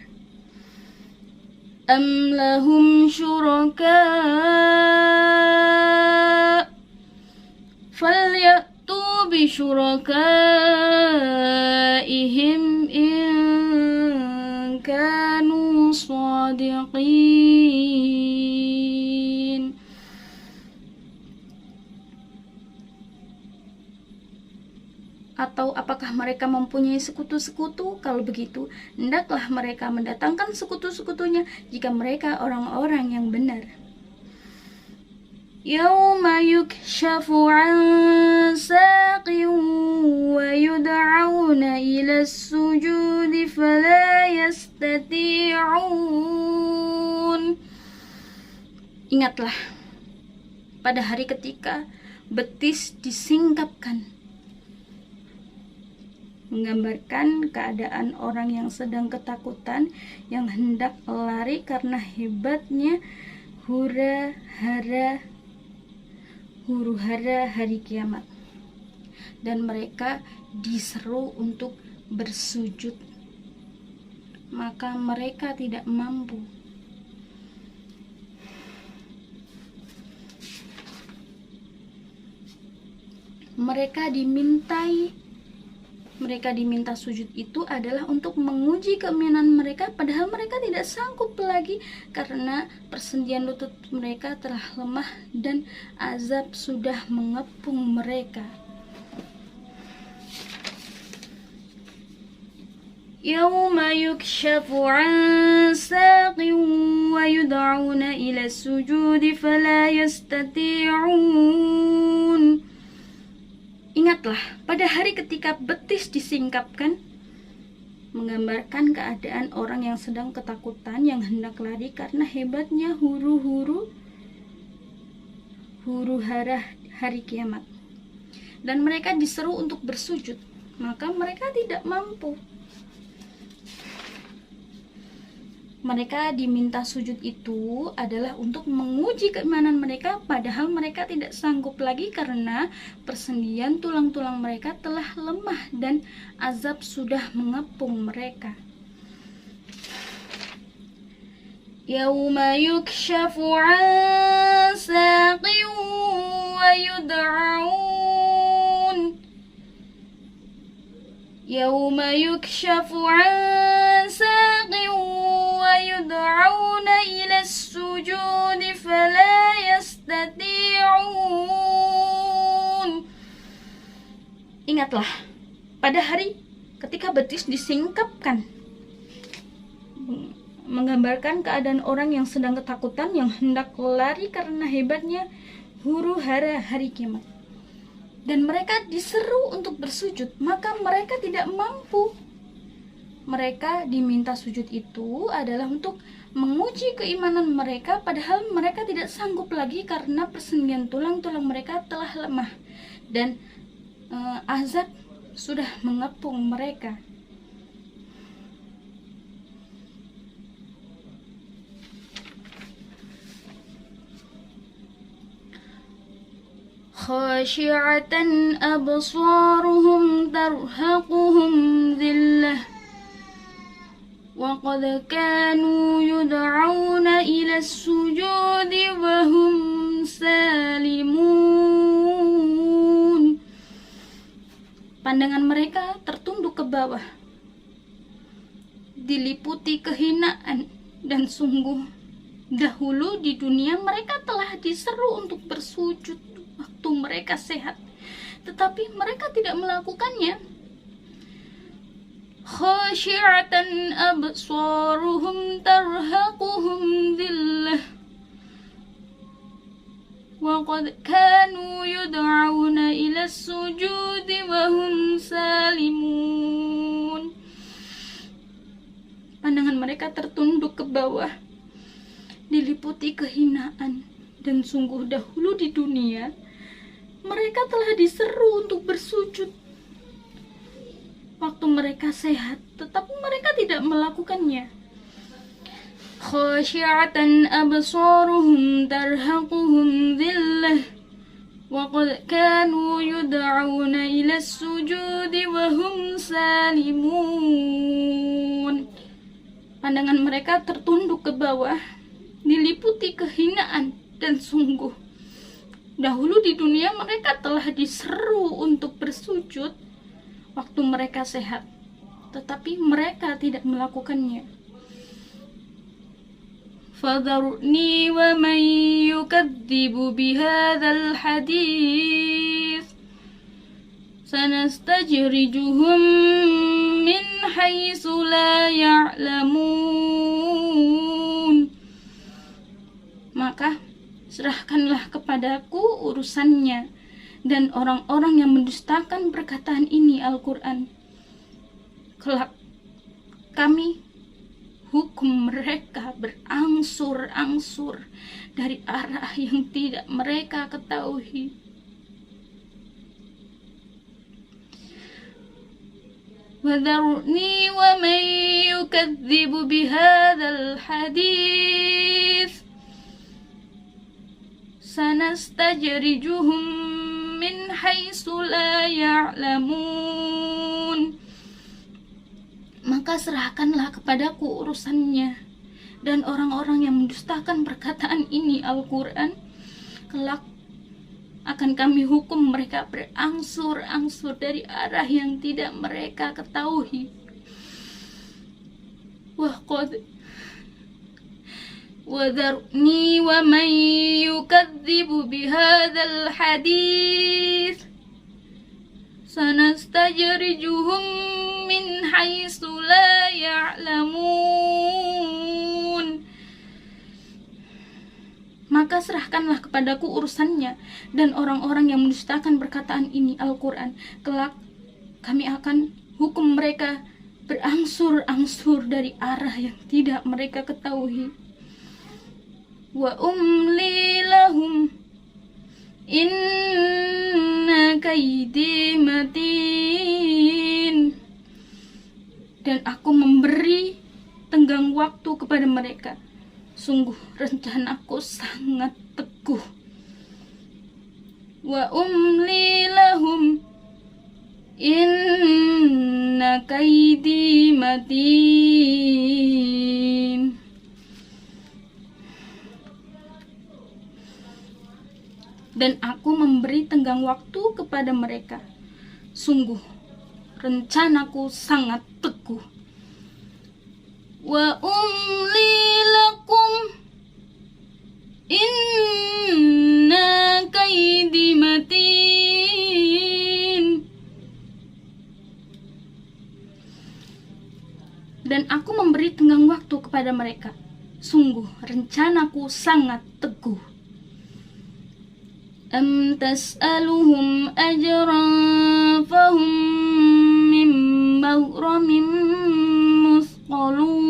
Am lahum syuraka falyatu bi syurakaihim in kanu shadiqin. Atau apakah mereka mempunyai sekutu-sekutu? Kalau begitu, hendaklah mereka mendatangkan sekutu-sekutunya jika mereka orang-orang yang benar. Yauma yukshafu an saqin wa yud'auna ila sujudi fala yastati'un. Ingatlah, pada hari ketika betis disingkapkan, menggambarkan keadaan orang yang sedang ketakutan, yang hendak lari karena hebatnya huru-hara hari kiamat, dan mereka diseru untuk bersujud, maka mereka tidak mampu. Mereka diminta sujud itu adalah untuk menguji keimanan mereka, padahal mereka tidak sanggup lagi karena persendian lutut mereka telah lemah dan azab sudah mengepung mereka. Yauma yukshafu an saqin wa yud'auna ila sujudi fala yastati'un. Ingatlah, pada hari ketika betis disingkapkan, menggambarkan keadaan orang yang sedang ketakutan, yang hendak lari karena hebatnya huru-hara hari kiamat, dan mereka diseru untuk bersujud, maka mereka tidak mampu. Mereka diminta sujud itu adalah untuk menguji keimanan mereka, padahal mereka tidak sanggup lagi karena persendian tulang-tulang mereka telah lemah dan azab sudah mengepung mereka. Yauma yukshafu an saqin wa yud'aun. Yauma yukshafu an saqin wa yud'auna ila sujudi fala yastati'un. Ingatlah, pada hari ketika betis disingkapkan, menggambarkan keadaan orang yang sedang ketakutan, yang hendak lari karena hebatnya huru-hara hari kiamat. Dan mereka diseru untuk bersujud, maka mereka tidak mampu. Mereka diminta sujud itu adalah untuk menguji keimanan mereka, padahal mereka tidak sanggup lagi karena persendian tulang-tulang mereka telah lemah dan azab sudah mengepung mereka. Khashi'atan absaruhum tarhaquhum dhillah wa qad kanu yud'auna ila as-sujudi wa hum salimun. Pandangan mereka tertunduk ke bawah, diliputi kehinaan, dan sungguh dahulu di dunia mereka telah diseru untuk bersujud waktu mereka sehat, tetapi mereka tidak melakukannya. Khashi'atan absaruhum tarhaquhum dhillah wa qad kanu yud'auna ila as-sujudi wa hum salimun. Pandangan mereka tertunduk ke bawah, diliputi kehinaan, dan sungguh dahulu di dunia mereka telah diseru untuk bersujud waktu mereka sehat, tetapi mereka tidak melakukannya. Khashi'atan absaruhum tarhaquhum dhillah wa qad kanu yud'auna ila as-sujudi wa hum salimun. Pandangan mereka tertunduk ke bawah, diliputi kehinaan, dan sungguh dahulu di dunia mereka telah diseru untuk bersujud waktu mereka sehat, tetapi mereka tidak melakukannya. Fadharni wa man yukadzibu bihadzal hadits sanastajrijuhum min haitsu la ya'lamun. Maka serahkanlah kepadaku urusannya dan orang-orang yang mendustakan perkataan ini, Al-Quran. Kelak kami hukum mereka berangsur-angsur dari arah yang tidak mereka ketahui. Wadharni wa man yukadzibu bihadzal hadits sanastajrijuhum min haitsu la ya'lamun. Maka serahkanlah kepadaku urusannya dan orang-orang yang mendustakan perkataan ini, Al-Quran. Kelak akan kami hukum mereka berangsur-angsur dari arah yang tidak mereka ketahui. Wadharni wa man yukadzibu bihadzal hadits sanastajrijuhum min haitsu la ya'lamun. Maka serahkanlah kepadaku urusannya dan orang-orang yang mendustakan perkataan ini, Al-Quran. Kelak kami akan hukum mereka berangsur-angsur dari arah yang tidak mereka ketahui. Wa umli lahum inna kaidi matin. Dan aku memberi tenggang waktu kepada mereka. Sungguh rencanaku sangat teguh. Wa umli lahum inna kaidi matin. Dan aku memberi tenggang waktu kepada mereka. Sungguh rencanaku sangat teguh. Wa umli lakum inna kaidi matin. Dan aku memberi tenggang waktu kepada kepada mereka, sungguh rencanaku sangat teguh. Am tas'aluhum ajran fahum min maghramin musqalun.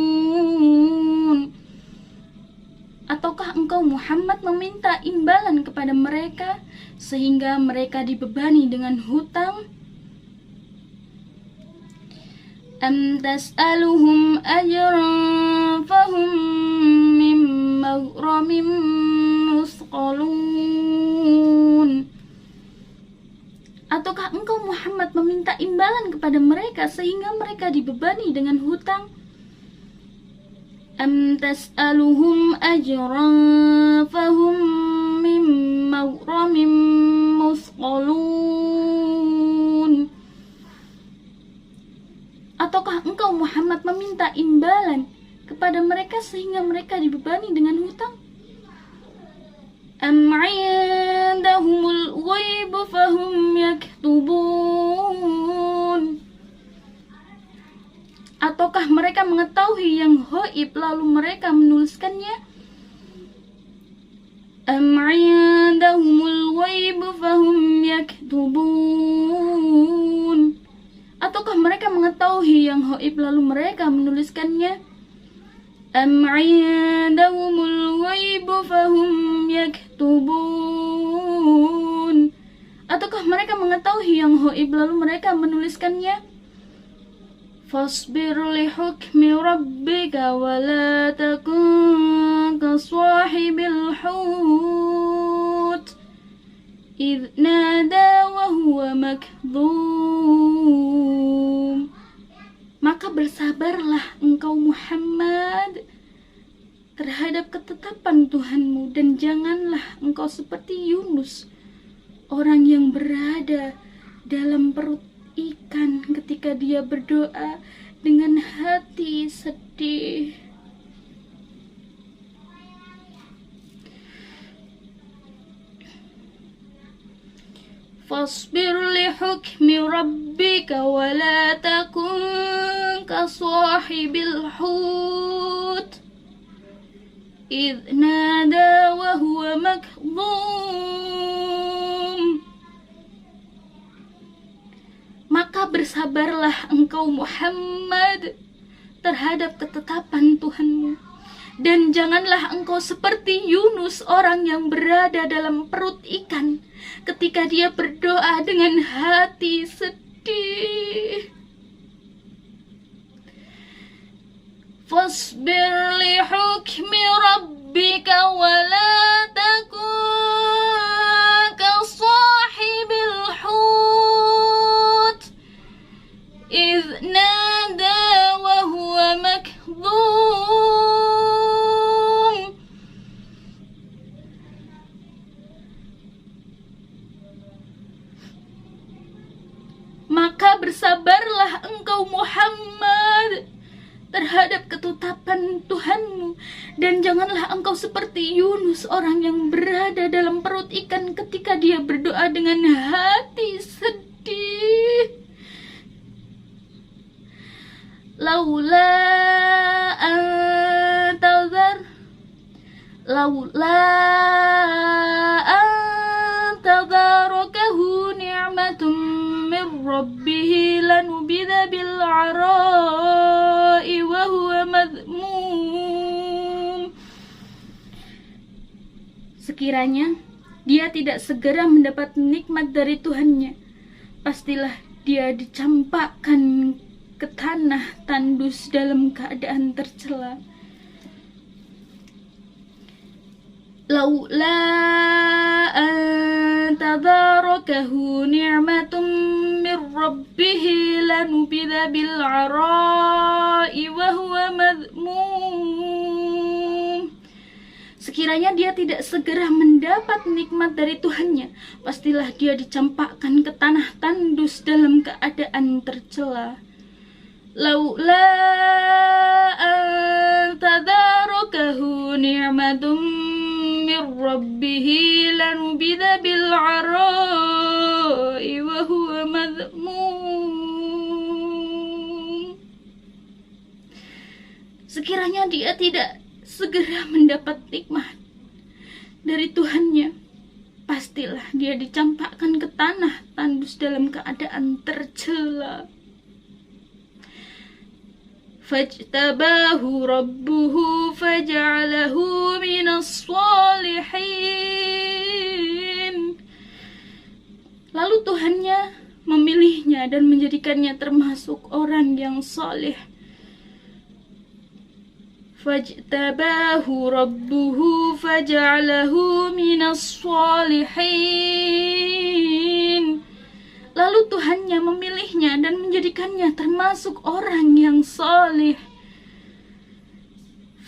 Ataukah engkau Muhammad meminta imbalan kepada mereka sehingga mereka dibebani dengan hutang? Am tas'aluhum ajran fahum min maghramin musqalun. Ataukah engkau Muhammad meminta imbalan kepada mereka sehingga mereka dibebani dengan hutang? Am tas'aluhum ajran fahum min maghramin musqalun. Ataukah engkau Muhammad meminta imbalan kepada mereka sehingga mereka dibebani dengan hutang? Am 'indahumul ghaib fahum yaktubun. Ataukah mereka mengetahui yang ghaib lalu mereka menuliskannya? Am 'indahumul ghaib fahum yaktubun. Ataukah mereka mengetahui yang ghaib lalu mereka menuliskannya? Am 'indahumul ghaib fahum yaktubun. Ataukah mereka mengetahui yang ghaib lalu mereka menuliskannya? Fasbir li hukmi rabbika wa la takun ka sahibil hut idh nada wa huwa makdhum. Maka bersabarlah engkau Muhammad terhadap ketetapan Tuhanmu, dan janganlah engkau seperti Yunus, orang yang berada dalam perut ikan ketika dia berdoa dengan hati sedih. Fasbir li hukmi rabbika wa la takun ka sahibil hut idh nada wa huwa makdhum. Maka bersabarlah engkau Muhammad terhadap ketetapan Tuhanmu, dan janganlah engkau seperti Yunus, orang yang berada dalam perut ikan ketika dia berdoa dengan hati sedih. Fasbir li hukmi rabbika wa la takun ka sahibil hut idh nada wa huwa makdhum. Maka bersabarlah engkau Muhammad terhadap ketetapan Tuhanmu, dan janganlah engkau seperti Yunus, orang yang berada dalam perut ikan ketika dia berdoa dengan hati sedih. Laula antadharakahu ni'matum min rabbih lanubidha bil 'ara'i wa huwa madhmum. Sekiranya dia tidak segera mendapat nikmat dari Tuhannya, pastilah dia dicampakkan ke tanah tandus dalam keadaan tercela. Laula antadharakahu ni'matum min rabbih lanubidha bil 'ara'i wa huwa madhmum. Sekiranya dia tidak segera mendapat nikmat dari Tuhannya, pastilah dia dicampakkan ke tanah tandus dalam keadaan tercela. Laula antadharakahu ni'matum min rabbih lanubidha bil 'ara'i wa huwa madhmum. sekiranya dia tidak segera mendapat nikmat dari Tuhannya, pastilah dia dicampakkan ke tanah tandus dalam keadaan tercela. Fajtabahu rabbuhu faja'alahu minas shalihin. Lalu Tuhannya memilihnya dan menjadikannya termasuk orang yang saleh. Fajtabahu rabbuhu faja'alahu minas shalihin. Lalu Tuhannya memilihnya dan menjadikannya termasuk orang yang saleh.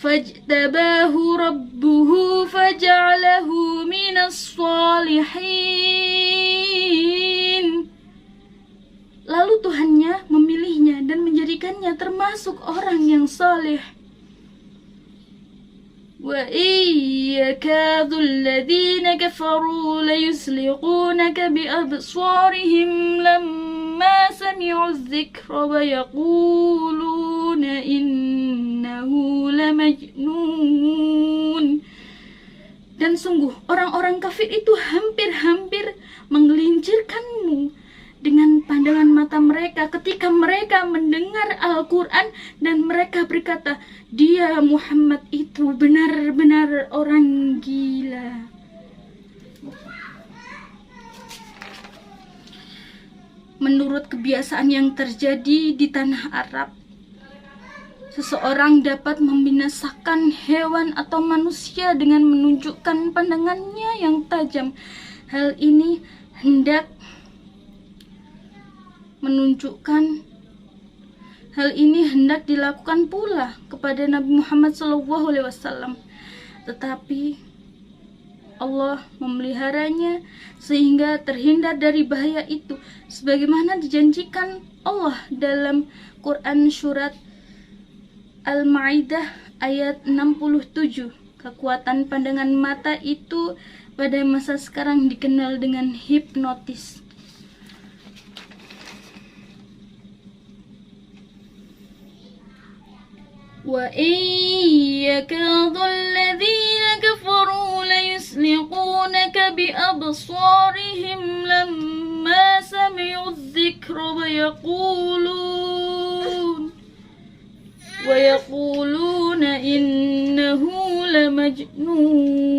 Fajtabahu rabbuhu faja'alahu minas shalihin. Lalu Tuhannya memilihnya dan menjadikannya termasuk orang yang saleh. Wa iyyakadhu alladhina kafaru layusliqunaka biabsarihim lamma sami'u adh-dhikra wa yaquluna innahu lamajnun. Dan sungguh orang-orang kafir itu hampir-hampir menggelincirkanmu dengan pandangan mata mereka ketika mereka mendengar Al-Quran dan mereka berkata, dia Muhammad itu benar-benar orang gila. Menurut kebiasaan yang terjadi di tanah Arab, seseorang dapat membinasakan hewan atau manusia dengan menunjukkan pandangannya yang tajam. Hal ini hendak dilakukan pula kepada Nabi Muhammad SAW, tetapi Allah memeliharanya sehingga terhindar dari bahaya itu, sebagaimana dijanjikan Allah dalam Quran surat Al-Ma'idah ayat 67. Kekuatan pandangan mata itu pada masa sekarang dikenal dengan hipnotis. Wa iyyakadhu alladhina kafaru layusliqunaka biabsarihim lamma sami'u adh-dhikra wa yaquluna innahu lamajnun.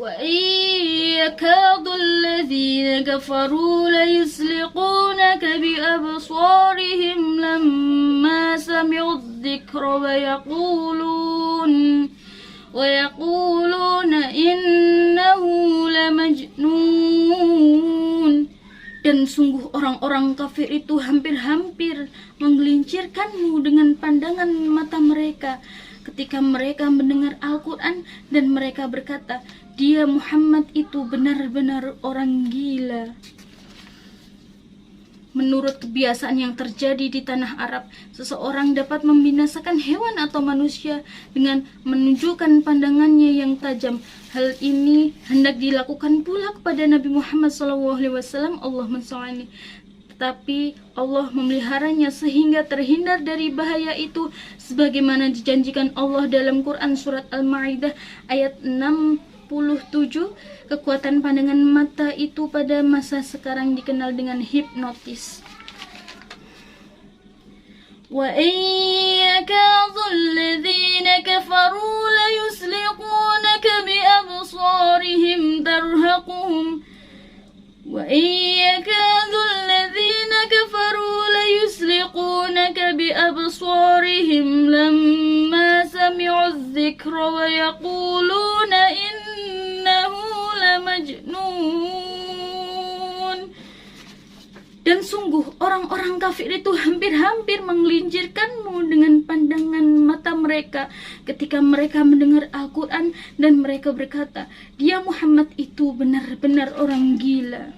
Wa iyyakadhu alladhina kafaru layusliqunaka biabsarihim lamma sami'u adh-dhikra wa yaquluna innahu lamajnun. Dan sungguh orang-orang kafir itu hampir-hampir menggelincirkanmu dengan pandangan mata mereka ketika mereka mendengar Al-Quran dan mereka berkata, dia Muhammad itu benar-benar orang gila. Menurut kebiasaan yang terjadi di tanah Arab, seseorang dapat membinasakan hewan atau manusia dengan menunjukkan pandangannya yang tajam. Hal ini hendak dilakukan pula kepada Nabi Muhammad SAW, tetapi Allah memeliharanya sehingga terhindar dari bahaya itu, sebagaimana dijanjikan Allah dalam Quran surat Al-Ma'idah ayat 67. Kekuatan pandangan mata itu pada masa sekarang dikenal dengan hipnotis. Wa iyyakadhu alladhina kafaru layusliqunaka biabsarihim tarhaquhum wa iyyakadhu alladhina kafaru layusliqunaka biabsarihim lamma sami'u adh-dhikra wa yaquluna innahu lamajnun. Dan sungguh orang-orang kafir itu hampir-hampir menggelincirkanmu dengan pandangan mata mereka ketika mereka mendengar Al-Quran dan mereka berkata, dia Muhammad itu benar-benar orang gila.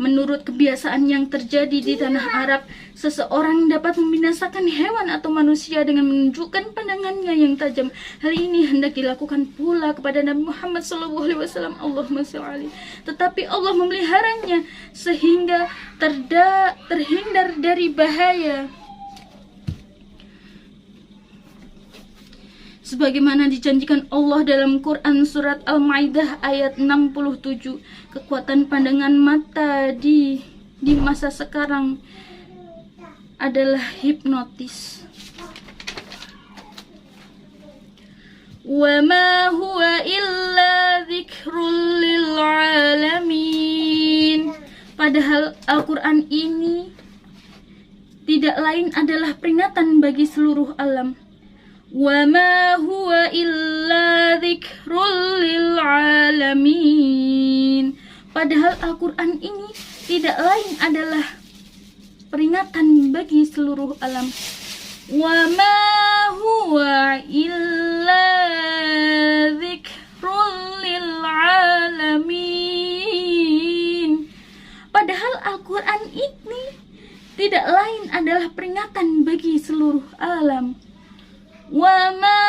Menurut kebiasaan yang terjadi di tanah Arab, seseorang dapat membinasakan hewan atau manusia dengan menunjukkan pandangannya yang tajam. Hal ini hendak dilakukan pula kepada Nabi Muhammad SAW. Allahumma sholli alaihi. Tetapi Allah memeliharanya sehingga terhindar dari bahaya. Sebagaimana dijanjikan Allah dalam Quran surat Al-Maidah ayat 67, kekuatan pandangan mata di masa sekarang adalah hipnotis. Wa ma huwa illa dzikrul lil alamin. Padahal Al-Quran ini tidak lain adalah peringatan bagi seluruh alam. Wa ma huwa illa dzikrul lil alamin. Padahal Al-Quran ini tidak lain adalah peringatan bagi seluruh alam. Wa ma huwa illa dzikrul lil alamin. Padahal Al-Quran ini tidak lain adalah peringatan bagi seluruh alam. Wa ma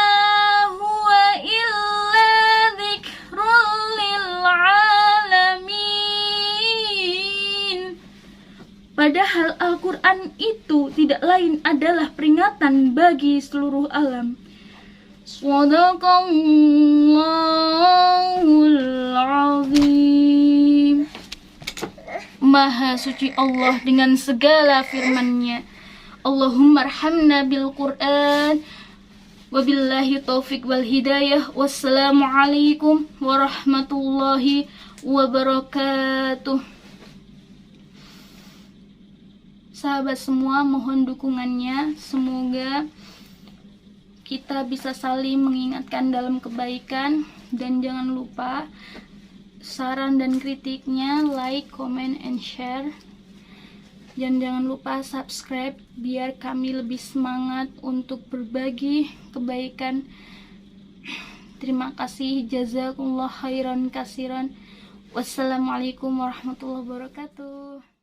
huwa illa dzikrul lil alamin. Padahal Al-Quran itu tidak lain adalah peringatan bagi seluruh alam. Shadaqallahul azim. Maha suci Allah dengan segala firman-Nya. Allahumma arhamna bil Qur'an. Wabillahi taufik wal hidayah. Wassalamualaikum warahmatullahi wabarakatuh. Sahabat semua, mohon dukungannya. Semoga kita bisa saling mengingatkan dalam kebaikan. Dan jangan lupa saran dan kritiknya, like, comment, and share. Dan jangan lupa subscribe biar kami lebih semangat untuk berbagi kebaikan. Terima kasih. Jazakumullah khairan kasiran. Wassalamualaikum warahmatullahi wabarakatuh.